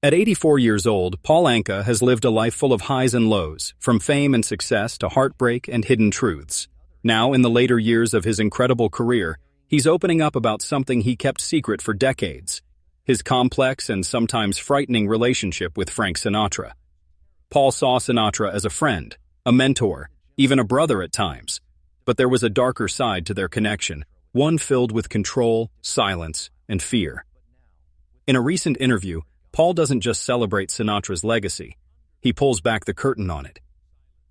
At 84 years old, Paul Anka has lived a life full of highs and lows, from fame and success to heartbreak and hidden truths. Now, in the later years of his incredible career, he's opening up about something he kept secret for decades: his complex and sometimes frightening relationship with Frank Sinatra. Paul saw Sinatra as a friend, a mentor, even a brother at times. But there was a darker side to their connection, one filled with control, silence, and fear. In a recent interview, Paul doesn't just celebrate Sinatra's legacy, he pulls back the curtain on it.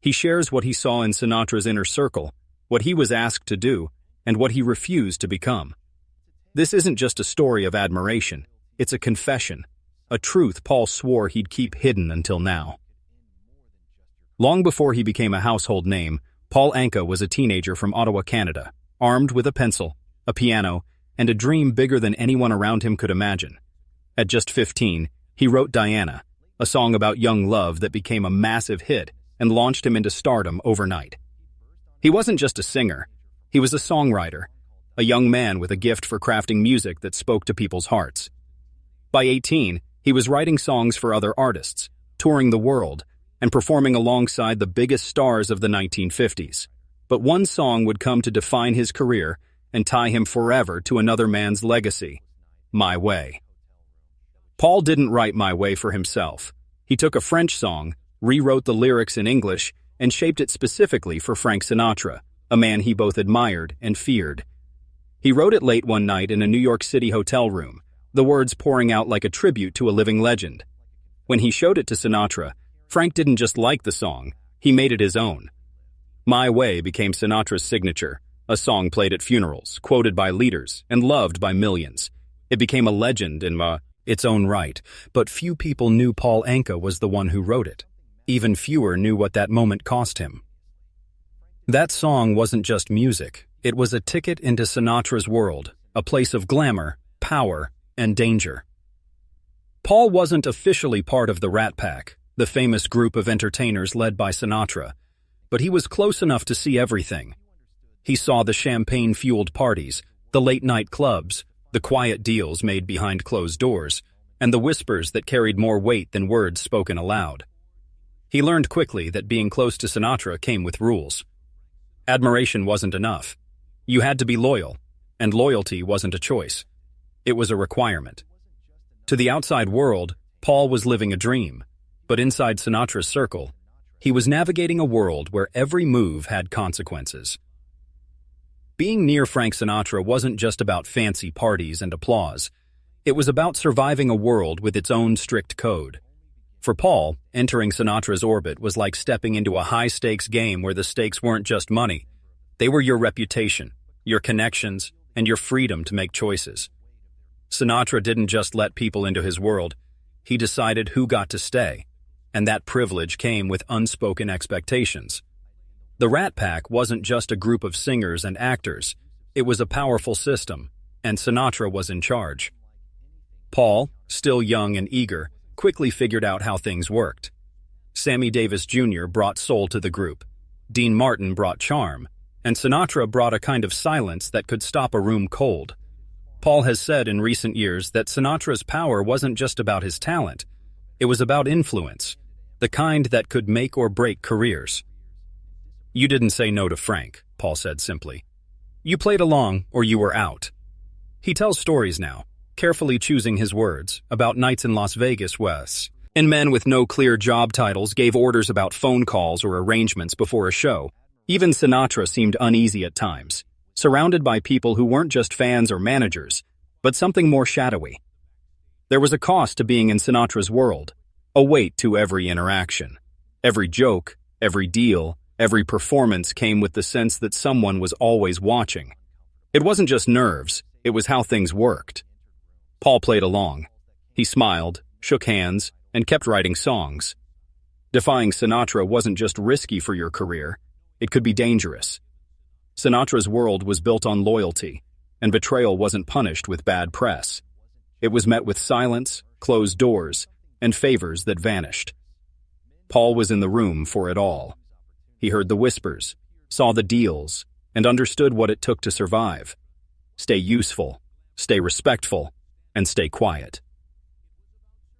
He shares what he saw in Sinatra's inner circle, what he was asked to do, and what he refused to become. This isn't just a story of admiration, it's a confession, a truth Paul swore he'd keep hidden until now. Long before he became a household name, Paul Anka was a teenager from Ottawa, Canada, armed with a pencil, a piano, and a dream bigger than anyone around him could imagine. At just 15, he wrote Diana, a song about young love that became a massive hit and launched him into stardom overnight. He wasn't just a singer, he was a songwriter, a young man with a gift for crafting music that spoke to people's hearts. By 18, he was writing songs for other artists, touring the world, and performing alongside the biggest stars of the 1950s. But one song would come to define his career and tie him forever to another man's legacy: My Way. Paul didn't write My Way for himself. He took a French song, rewrote the lyrics in English, and shaped it specifically for Frank Sinatra, a man he both admired and feared. He wrote it late one night in a New York City hotel room, the words pouring out like a tribute to a living legend. When he showed it to Sinatra, Frank didn't just like the song, he made it his own. My Way became Sinatra's signature, a song played at funerals, quoted by leaders, and loved by millions. It became a legend in its own right, but few people knew Paul Anka was the one who wrote it. Even fewer knew what that moment cost him. That song wasn't just music, it was a ticket into Sinatra's world, a place of glamour, power, and danger. Paul wasn't officially part of the Rat Pack, the famous group of entertainers led by Sinatra, but he was close enough to see everything. He saw the champagne-fueled parties, the late-night clubs, the quiet deals made behind closed doors, and the whispers that carried more weight than words spoken aloud. He learned quickly that being close to Sinatra came with rules. Admiration wasn't enough. You had to be loyal, and loyalty wasn't a choice. It was a requirement. To the outside world, Paul was living a dream, but inside Sinatra's circle, he was navigating a world where every move had consequences. Being near Frank Sinatra wasn't just about fancy parties and applause. It was about surviving a world with its own strict code. For Paul, entering Sinatra's orbit was like stepping into a high-stakes game where the stakes weren't just money. They were your reputation, your connections, and your freedom to make choices. Sinatra didn't just let people into his world, he decided who got to stay, and that privilege came with unspoken expectations. The Rat Pack wasn't just a group of singers and actors, it was a powerful system, and Sinatra was in charge. Paul, still young and eager, quickly figured out how things worked. Sammy Davis Jr. brought soul to the group, Dean Martin brought charm, and Sinatra brought a kind of silence that could stop a room cold. Paul has said in recent years that Sinatra's power wasn't just about his talent, it was about influence, the kind that could make or break careers. You didn't say no to Frank, Paul said simply. You played along or you were out. He tells stories now, carefully choosing his words, about nights in Las Vegas and men with no clear job titles gave orders about phone calls or arrangements before a show. Even Sinatra seemed uneasy at times, surrounded by people who weren't just fans or managers, but something more shadowy. There was a cost to being in Sinatra's world, a weight to every interaction. Every joke, every deal, every performance came with the sense that someone was always watching. It wasn't just nerves, it was how things worked. Paul played along. He smiled, shook hands, and kept writing songs. Defying Sinatra wasn't just risky for your career, it could be dangerous. Sinatra's world was built on loyalty, and betrayal wasn't punished with bad press. It was met with silence, closed doors, and favors that vanished. Paul was in the room for it all. He heard the whispers, saw the deals, and understood what it took to survive. Stay useful, stay respectful, and stay quiet.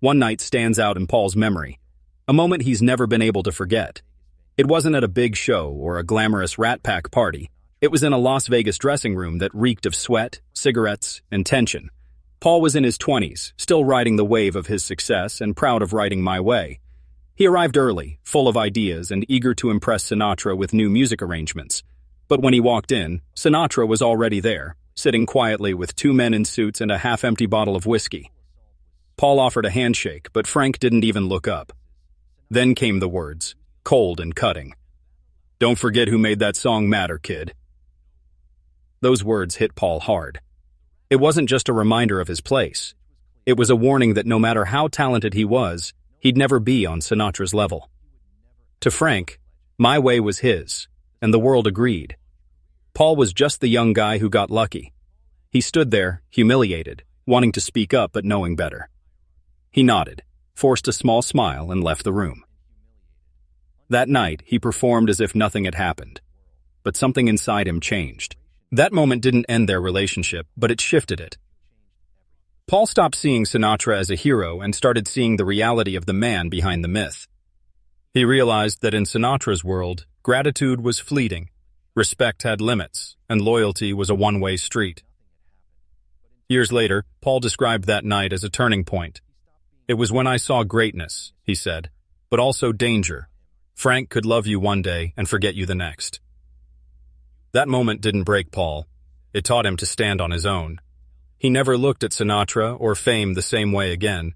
one night stands out in Paul's memory, a moment he's never been able to forget. It wasn't at a big show or a glamorous Rat Pack party. It was in a Las Vegas dressing room that reeked of sweat, cigarettes, and tension. Paul was in his 20s, still riding the wave of his success and proud of writing My Way. He arrived early, full of ideas and eager to impress Sinatra with new music arrangements. But when he walked in, Sinatra was already there, sitting quietly with two men in suits and a half-empty bottle of whiskey. Paul offered a handshake, but Frank didn't even look up. Then came the words, cold and cutting. "Don't forget who made that song matter, kid." Those words hit Paul hard. It wasn't just a reminder of his place. It was a warning that no matter how talented he was, he'd never be on Sinatra's level. To Frank, My Way was his, and the world agreed. Paul was just the young guy who got lucky. He stood there, humiliated, wanting to speak up but knowing better. He nodded, forced a small smile, and left the room. That night, he performed as if nothing had happened. But something inside him changed. That moment didn't end their relationship, but it shifted it. Paul stopped seeing Sinatra as a hero and started seeing the reality of the man behind the myth. He realized that in Sinatra's world, gratitude was fleeting, respect had limits, and loyalty was a one-way street. Years later, Paul described that night as a turning point. "It was when I saw greatness," he said, "but also danger. Frank could love you one day and forget you the next." That moment didn't break Paul. It taught him to stand on his own. He never looked at Sinatra or fame the same way again.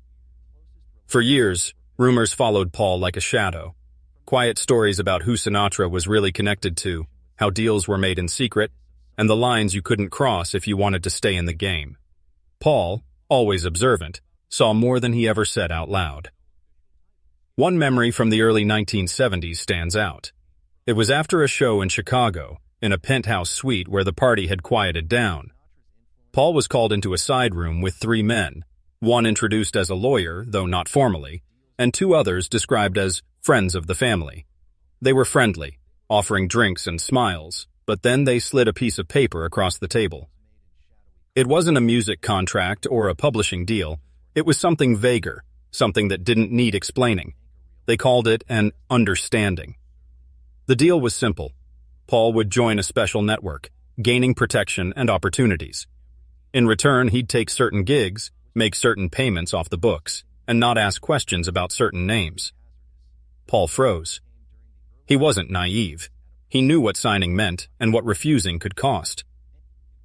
For years, rumors followed Paul like a shadow. Quiet stories about who Sinatra was really connected to, how deals were made in secret, and the lines you couldn't cross if you wanted to stay in the game. Paul, always observant, saw more than he ever said out loud. One memory from the early 1970s stands out. It was after a show in Chicago, in a penthouse suite where the party had quieted down. Paul was called into a side room with three men, one introduced as a lawyer, though not formally, and two others described as friends of the family. They were friendly, offering drinks and smiles, but then they slid a piece of paper across the table. It wasn't a music contract or a publishing deal. It was something vaguer, something that didn't need explaining. They called it an understanding. The deal was simple. Paul would join a special network, gaining protection and opportunities. In return, he'd take certain gigs, make certain payments off the books, and not ask questions about certain names. Paul froze. He wasn't naive. He knew what signing meant and what refusing could cost.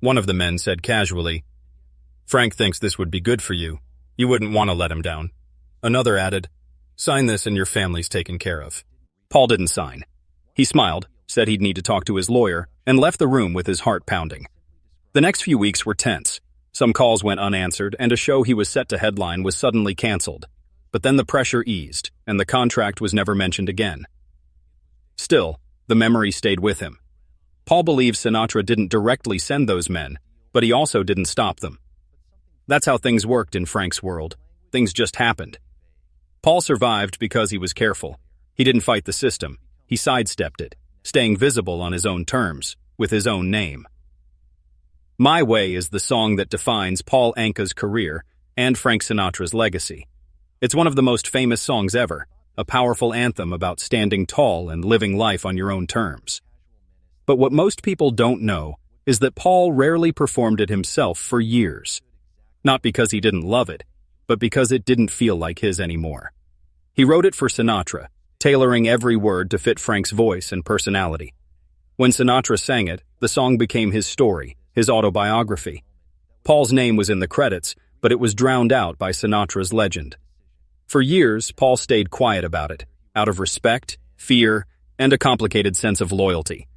One of the men said casually, "Frank thinks this would be good for you. You wouldn't want to let him down." Another added, "Sign this and your family's taken care of." Paul didn't sign. He smiled, said he'd need to talk to his lawyer, and left the room with his heart pounding. The next few weeks were tense. Some calls went unanswered, and a show he was set to headline was suddenly canceled. But then the pressure eased, and the contract was never mentioned again. Still, the memory stayed with him. Paul believes Sinatra didn't directly send those men, but he also didn't stop them. That's how things worked in Frank's world. Things just happened. Paul survived because he was careful. He didn't fight the system. He sidestepped it, staying visible on his own terms, with his own name. My Way is the song that defines Paul Anka's career and Frank Sinatra's legacy. It's one of the most famous songs ever, a powerful anthem about standing tall and living life on your own terms. But what most people don't know is that Paul rarely performed it himself for years. Not because he didn't love it, but because it didn't feel like his anymore. He wrote it for Sinatra, tailoring every word to fit Frank's voice and personality. When Sinatra sang it, the song became his story, his autobiography. Paul's name was in the credits, but it was drowned out by Sinatra's legend. For years, Paul stayed quiet about it, out of respect, fear, and a complicated sense of loyalty.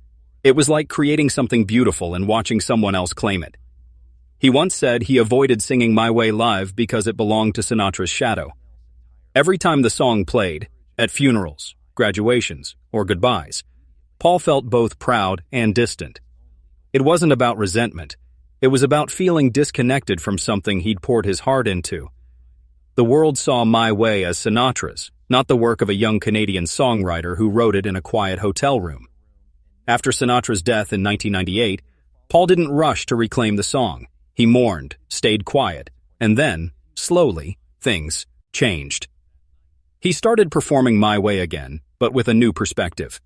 It was like creating something beautiful and watching someone else claim it. He once said he avoided singing My Way live because it belonged to Sinatra's shadow. Every time the song played, at funerals, graduations, or goodbyes, Paul felt both proud and distant. It wasn't about resentment. It was about feeling disconnected from something he'd poured his heart into. The world saw My Way as Sinatra's, not the work of a young Canadian songwriter who wrote it in a quiet hotel room. After Sinatra's death in 1998, Paul didn't rush to reclaim the song. He mourned, stayed quiet, and then, slowly, things changed. He started performing My Way again, but with a new perspective.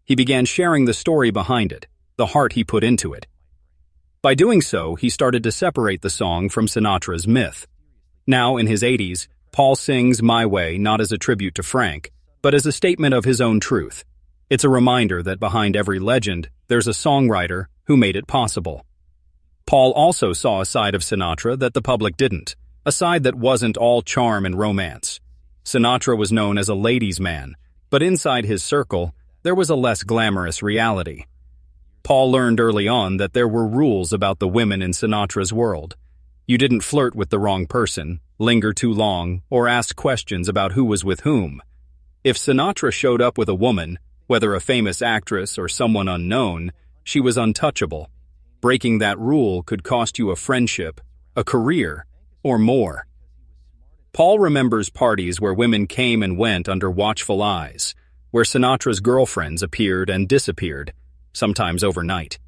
He began sharing the story behind it, the heart he put into it. By doing so, he started to separate the song from Sinatra's myth. Now, in his 80s, Paul sings My Way not as a tribute to Frank, but as a statement of his own truth. It's a reminder that behind every legend, there's a songwriter who made it possible. Paul also saw a side of Sinatra that the public didn't, a side that wasn't all charm and romance. Sinatra was known as a ladies' man, but inside his circle, there was a less glamorous reality. Paul learned early on that there were rules about the women in Sinatra's world. You didn't flirt with the wrong person, linger too long, or ask questions about who was with whom. If Sinatra showed up with a woman, whether a famous actress or someone unknown, she was untouchable. Breaking that rule could cost you a friendship, a career, or more. Paul remembers parties where women came and went under watchful eyes, where Sinatra's girlfriends appeared and disappeared, sometimes overnight.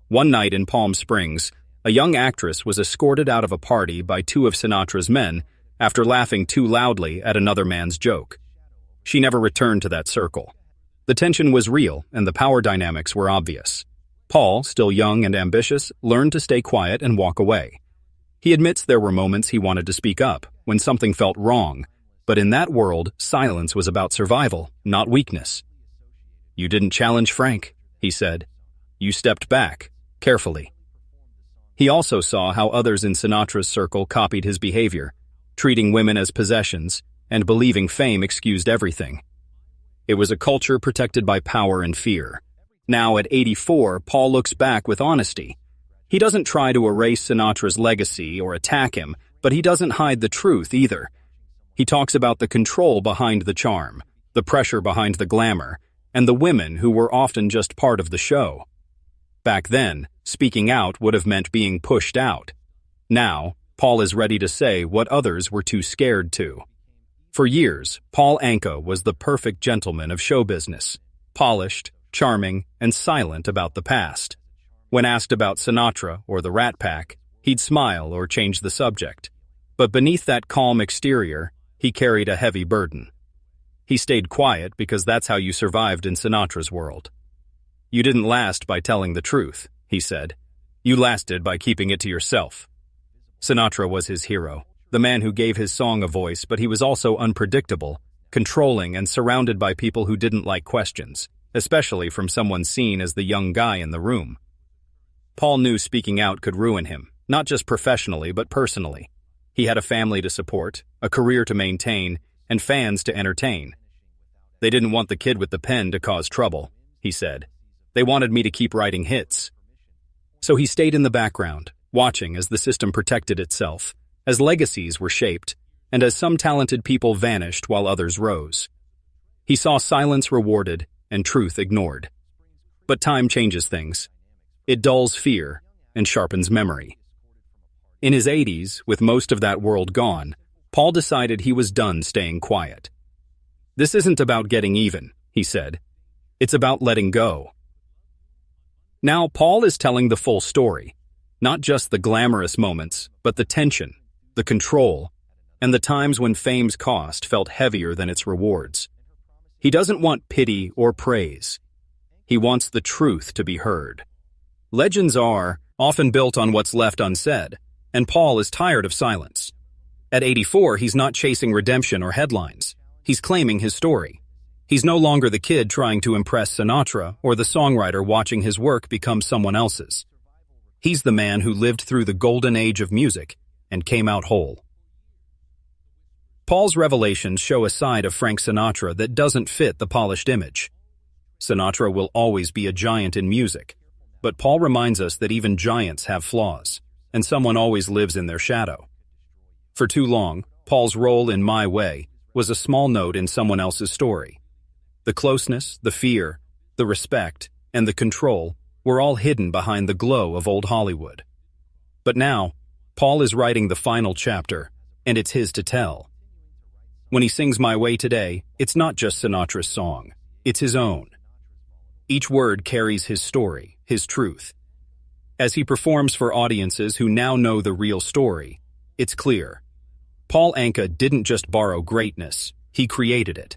One night in Palm Springs, a young actress was escorted out of a party by two of Sinatra's men after laughing too loudly at another man's joke. She never returned to that circle. The tension was real and the power dynamics were obvious. Paul, still young and ambitious, learned to stay quiet and walk away. He admits there were moments he wanted to speak up, when something felt wrong, but in that world, silence was about survival, not weakness. "You didn't challenge Frank," he said. "You stepped back, carefully." He also saw how others in Sinatra's circle copied his behavior, treating women as possessions and believing fame excused everything. It was a culture protected by power and fear. Now at 84, Paul looks back with honesty. He doesn't try to erase Sinatra's legacy or attack him, but he doesn't hide the truth either. He talks about the control behind the charm, the pressure behind the glamour, and the women who were often just part of the show. Back then, speaking out would have meant being pushed out. Now, Paul is ready to say what others were too scared to. For years, Paul Anka was the perfect gentleman of show business, polished, charming, and silent about the past. When asked about Sinatra or the Rat Pack, he'd smile or change the subject. But beneath that calm exterior, he carried a heavy burden. He stayed quiet because that's how you survived in Sinatra's world. "You didn't last by telling the truth," he said. "You lasted by keeping it to yourself." Sinatra was his hero, the man who gave his song a voice, but he was also unpredictable, controlling, and surrounded by people who didn't like questions, especially from someone seen as the young guy in the room. Paul knew speaking out could ruin him, not just professionally but personally. He had a family to support, a career to maintain, and fans to entertain. "They didn't want the kid with the pen to cause trouble," he said. "They wanted me to keep writing hits." So he stayed in the background, watching as the system protected itself, as legacies were shaped, and as some talented people vanished while others rose. He saw silence rewarded and truth ignored. But time changes things. It dulls fear and sharpens memory. In his 80s, with most of that world gone, Paul decided he was done staying quiet. "This isn't about getting even," he said. "It's about letting go." Now Paul is telling the full story, not just the glamorous moments, but the tension, the control, and the times when fame's cost felt heavier than its rewards. He doesn't want pity or praise. He wants the truth to be heard. Legends are often built on what's left unsaid, and Paul is tired of silence. At 84, he's not chasing redemption or headlines. He's claiming his story. He's no longer the kid trying to impress Sinatra or the songwriter watching his work become someone else's. He's the man who lived through the golden age of music and came out whole. Paul's revelations show a side of Frank Sinatra that doesn't fit the polished image. Sinatra will always be a giant in music, but Paul reminds us that even giants have flaws, and someone always lives in their shadow. For too long, Paul's role in My Way was a small note in someone else's story. The closeness, the fear, the respect, and the control were all hidden behind the glow of old Hollywood. But now, Paul is writing the final chapter, and it's his to tell. When he sings My Way today, it's not just Sinatra's song, it's his own. Each word carries his story, his truth. As he performs for audiences who now know the real story, it's clear. Paul Anka didn't just borrow greatness, he created it.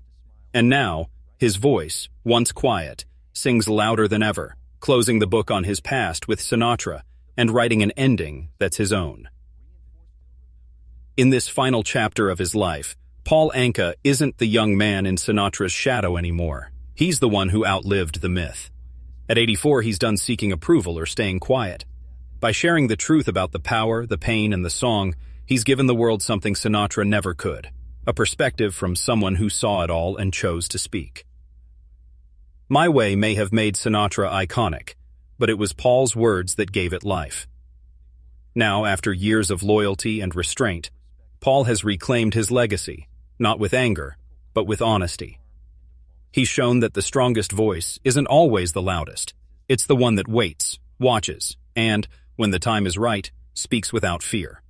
And now, his voice, once quiet, sings louder than ever, closing the book on his past with Sinatra and writing an ending that's his own. In this final chapter of his life, Paul Anka isn't the young man in Sinatra's shadow anymore. He's the one who outlived the myth. At 84, he's done seeking approval or staying quiet. By sharing the truth about the power, the pain, and the song, he's given the world something Sinatra never could, a perspective from someone who saw it all and chose to speak. My Way may have made Sinatra iconic, but it was Paul's words that gave it life. Now, after years of loyalty and restraint, Paul has reclaimed his legacy, not with anger, but with honesty. He's shown that the strongest voice isn't always the loudest. It's the one that waits, watches, and, when the time is right, speaks without fear.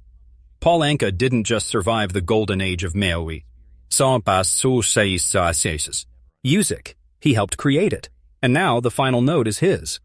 Paul Anka didn't just survive the golden age of Maui. Music. He helped create it. And now the final note is his.